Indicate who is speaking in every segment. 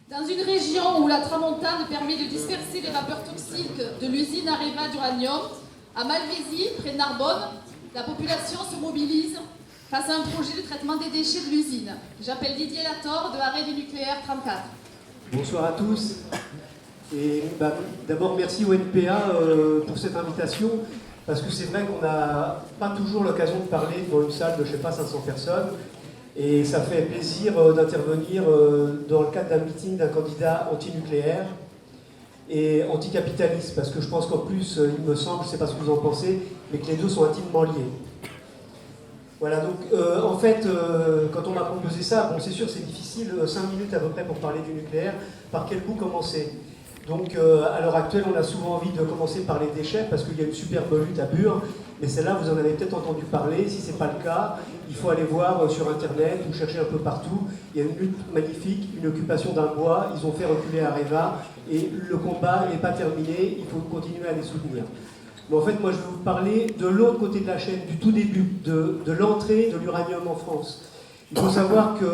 Speaker 1: Dans une région où la tramontane permet de disperser les vapeurs toxiques de l'usine Areva d'uranium, à Malvézy, près de Narbonne, la population se mobilise face à un projet de traitement des déchets de l'usine. J'appelle Didier Latorre de Arrêt du Nucléaire 34.
Speaker 2: Bonsoir à tous. Et d'abord, merci au NPA pour cette invitation, parce que c'est vrai qu'on n'a pas toujours l'occasion de parler devant une salle de, je sais pas, 500 personnes. Et ça fait plaisir d'intervenir dans le cadre d'un meeting d'un candidat antinucléaire et anticapitaliste, parce que je pense qu'en plus, il me semble, je ne sais pas ce que vous en pensez, mais que les deux sont intimement liés. Voilà, donc en fait, quand on m'a proposé ça, bon c'est sûr c'est difficile, 5 minutes à peu près pour parler du nucléaire, par quel bout commencer? Donc à l'heure actuelle, on a souvent envie de commencer par les déchets, parce qu'il y a une superbe lutte à Bure, mais celle-là, vous en avez peut-être entendu parler. Si ce n'est pas le cas, il faut aller voir sur Internet ou chercher un peu partout. Il y a une lutte magnifique, une occupation d'un bois. Ils ont fait reculer Areva et le combat n'est pas terminé. Il faut continuer à les soutenir. Mais en fait, moi, je vais vous parler de l'autre côté de la chaîne, du tout début, de l'entrée de l'uranium en France. Il faut savoir que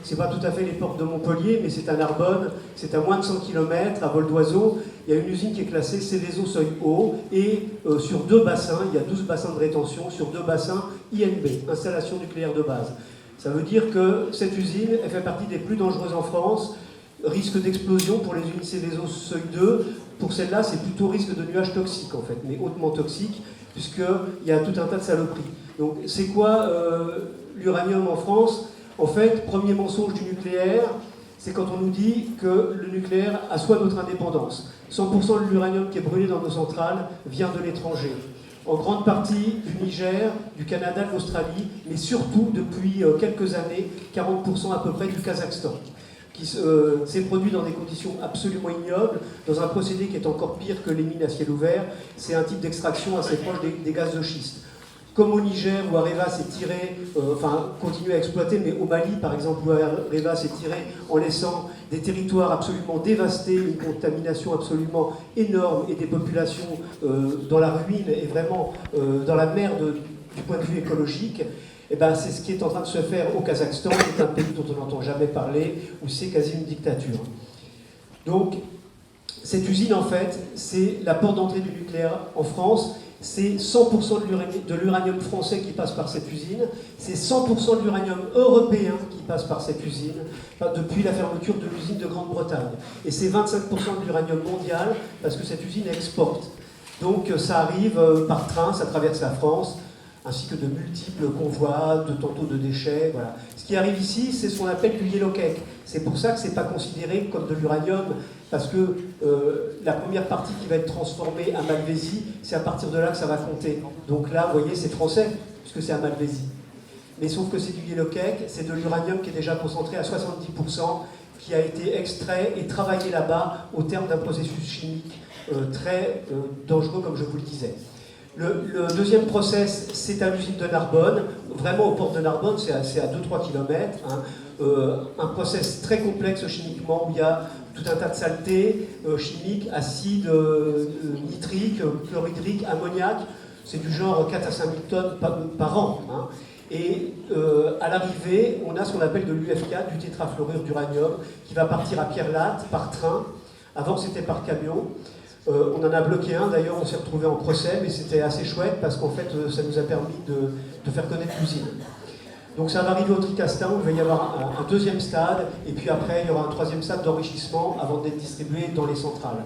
Speaker 2: ce n'est pas tout à fait les portes de Montpellier, mais c'est à Narbonne, c'est à moins de 100 km, à vol d'oiseau. Il y a une usine qui est classée Céveso seuil haut, et sur 2 bassins, il y a 12 bassins de rétention, sur 2 bassins INB, installation nucléaire de base. Ça veut dire que cette usine, elle fait partie des plus dangereuses en France. Risque d'explosion pour les usines Céveso seuil 2. Pour celle-là, c'est plutôt risque de nuages toxiques, en fait, mais hautement toxiques, puisqu'il y a tout un tas de saloperies. Donc, c'est quoi l'uranium en France? En fait, premier mensonge du nucléaire, c'est quand on nous dit que le nucléaire assoit notre indépendance. 100% de l'uranium qui est brûlé dans nos centrales vient de l'étranger. En grande partie du Niger, du Canada, de l'Australie, mais surtout depuis quelques années, 40% à peu près du Kazakhstan, qui s'est produit dans des conditions absolument ignobles, dans un procédé qui est encore pire que les mines à ciel ouvert. C'est un type d'extraction assez proche des gaz de schiste. Comme au Niger, où Areva s'est tiré, continue à exploiter, mais au Mali, par exemple, où Areva s'est tiré en laissant des territoires absolument dévastés, une contamination absolument énorme et des populations dans la ruine et vraiment dans la merde du point de vue écologique. Et ben, c'est ce qui est en train de se faire au Kazakhstan, qui est un pays dont on n'entend jamais parler, où c'est quasi une dictature. Donc, cette usine, en fait, c'est la porte d'entrée du nucléaire en France. C'est 100% de l'uranium français qui passe par cette usine. C'est 100% de l'uranium européen qui passe par cette usine, depuis la fermeture de l'usine de Grande-Bretagne. Et c'est 25% de l'uranium mondial, parce que cette usine exporte. Donc, ça arrive par train, ça traverse la France, ainsi que de multiples convois, tantôt de déchets, voilà. Ce qui arrive ici, c'est ce qu'on appelle du yellow cake. C'est pour ça que ce n'est pas considéré comme de l'uranium, parce que la première partie qui va être transformée à Malvézy, c'est à partir de là que ça va compter. Donc là, vous voyez, c'est français, puisque c'est à Malvézy. Mais sauf que c'est du yellow cake, c'est de l'uranium qui est déjà concentré à 70%, qui a été extrait et travaillé là-bas au terme d'un processus chimique très dangereux, comme je vous le disais. Le deuxième process, c'est à l'usine de Narbonne, vraiment aux portes de Narbonne, c'est à 2-3 km. Un process très complexe chimiquement, où il y a tout un tas de saletés chimiques, acides, nitriques, chlorhydriques, ammoniac. C'est du genre 4 à 5 000 tonnes par an. Hein. Et à l'arrivée, on a ce qu'on appelle de l'UF4, du tétrafluorure d'uranium, qui va partir à Pierre-Latte par train. Avant, c'était par camion. On en a bloqué un, d'ailleurs on s'est retrouvé en procès, mais c'était assez chouette parce qu'en fait ça nous a permis de faire connaître l'usine. Donc ça va arriver au Tricastin, où il va y avoir un deuxième stade, et puis après il y aura un troisième stade d'enrichissement avant d'être distribué dans les centrales.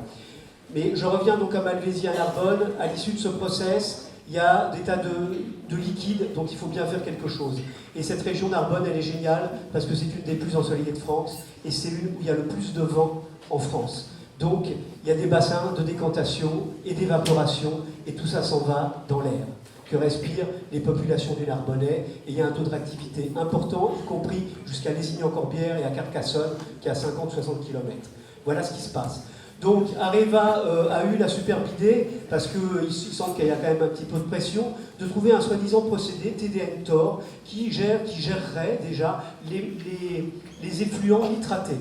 Speaker 2: Mais je reviens donc à Malvézy, à Narbonne. À l'issue de ce process, il y a des tas de liquides dont il faut bien faire quelque chose. Et cette région Narbonne, elle est géniale parce que c'est une des plus ensoleillées de France, et c'est une où il y a le plus de vent en France. Donc, il y a des bassins de décantation et d'évaporation, et tout ça s'en va dans l'air que respirent les populations du Narbonnais, et il y a un taux de réactivité important, y compris jusqu'à Lézignan-Corbière et à Carcassonne, qui est à 50-60 km. Voilà ce qui se passe. Donc, Areva a eu la superbe idée, parce qu'il semble qu'il y a quand même un petit peu de pression, de trouver un soi-disant procédé, TDN-TOR, qui gérerait déjà les effluents nitratés.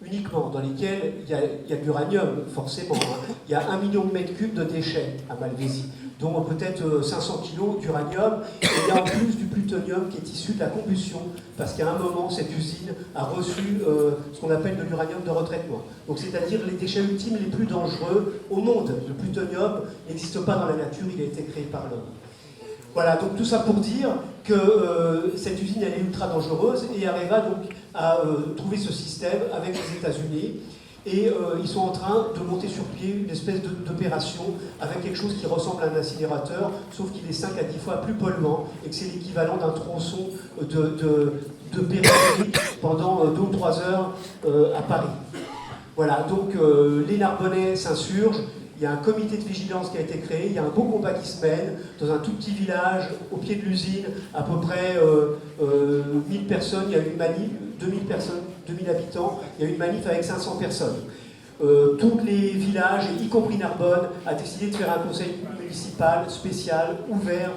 Speaker 2: uniquement, dans lesquels il y a de l'uranium, forcément. Hein. Il y a 1 million de mètres cubes de déchets à Malvézy, dont peut-être 500 kg d'uranium. Et il y a en plus du plutonium qui est issu de la combustion, parce qu'à un moment, cette usine a reçu ce qu'on appelle de l'uranium de retraitement. Donc c'est-à-dire les déchets ultimes les plus dangereux au monde. Le plutonium n'existe pas dans la nature, il a été créé par l'homme. Voilà, donc tout ça pour dire que cette usine elle est ultra dangereuse et Areva donc a trouvé ce système avec les États-Unis et ils sont en train de monter sur pied une espèce d'opération avec quelque chose qui ressemble à un incinérateur, sauf qu'il est 5 à 10 fois plus polluant et que c'est l'équivalent d'un tronçon de périphérie pendant 2 ou 3 heures à Paris. Voilà, donc les Narbonnais s'insurgent. Il y a un comité de vigilance qui a été créé, il y a un beau combat qui se mène dans un tout petit village, au pied de l'usine, à peu près 1000 personnes, il y a eu une manif, 2000 personnes, 2000 habitants, il y a eu une manif avec 500 personnes. Tous les villages, y compris Narbonne, a décidé de faire un conseil municipal spécial, ouvert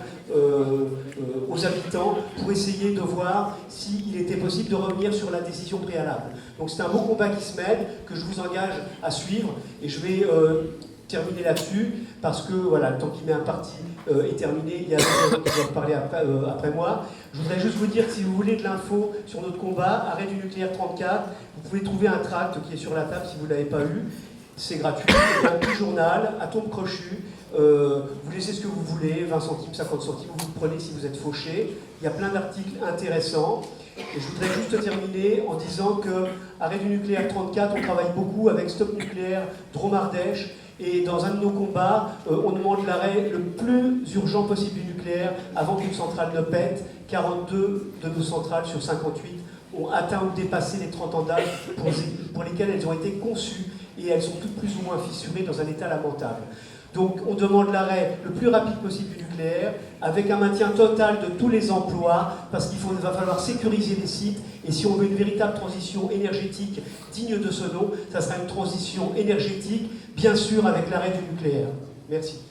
Speaker 2: aux habitants, pour essayer de voir s'il était possible de revenir sur la décision préalable. Donc c'est un beau combat qui se mène, que je vous engage à suivre, et je vais terminer là-dessus, parce que voilà, le temps qui m'est imparti est terminé, il y a des gens qui vont parler après moi. Je voudrais juste vous dire que si vous voulez de l'info sur notre combat, Arrêt du nucléaire 34, vous pouvez trouver un tract qui est sur la table si vous ne l'avez pas eu. C'est gratuit, c'est un petit journal, atome crochu, vous laissez ce que vous voulez, 20 centimes, 50 centimes, vous le prenez si vous êtes fauché. Il y a plein d'articles intéressants. Et je voudrais juste terminer en disant que Arrêt du nucléaire 34, on travaille beaucoup avec Stop Nucléaire, Dromardèche, et dans un de nos combats, on demande l'arrêt le plus urgent possible du nucléaire avant qu'une centrale ne pète. 42 de nos centrales sur 58 ont atteint ou dépassé les 30 ans d'âge pour lesquelles elles ont été conçues et elles sont toutes plus ou moins fissurées dans un état lamentable. Donc on demande l'arrêt le plus rapide possible du nucléaire, avec un maintien total de tous les emplois, parce qu'il va falloir sécuriser les sites, et si on veut une véritable transition énergétique digne de ce nom, ça sera une transition énergétique, bien sûr avec l'arrêt du nucléaire. Merci.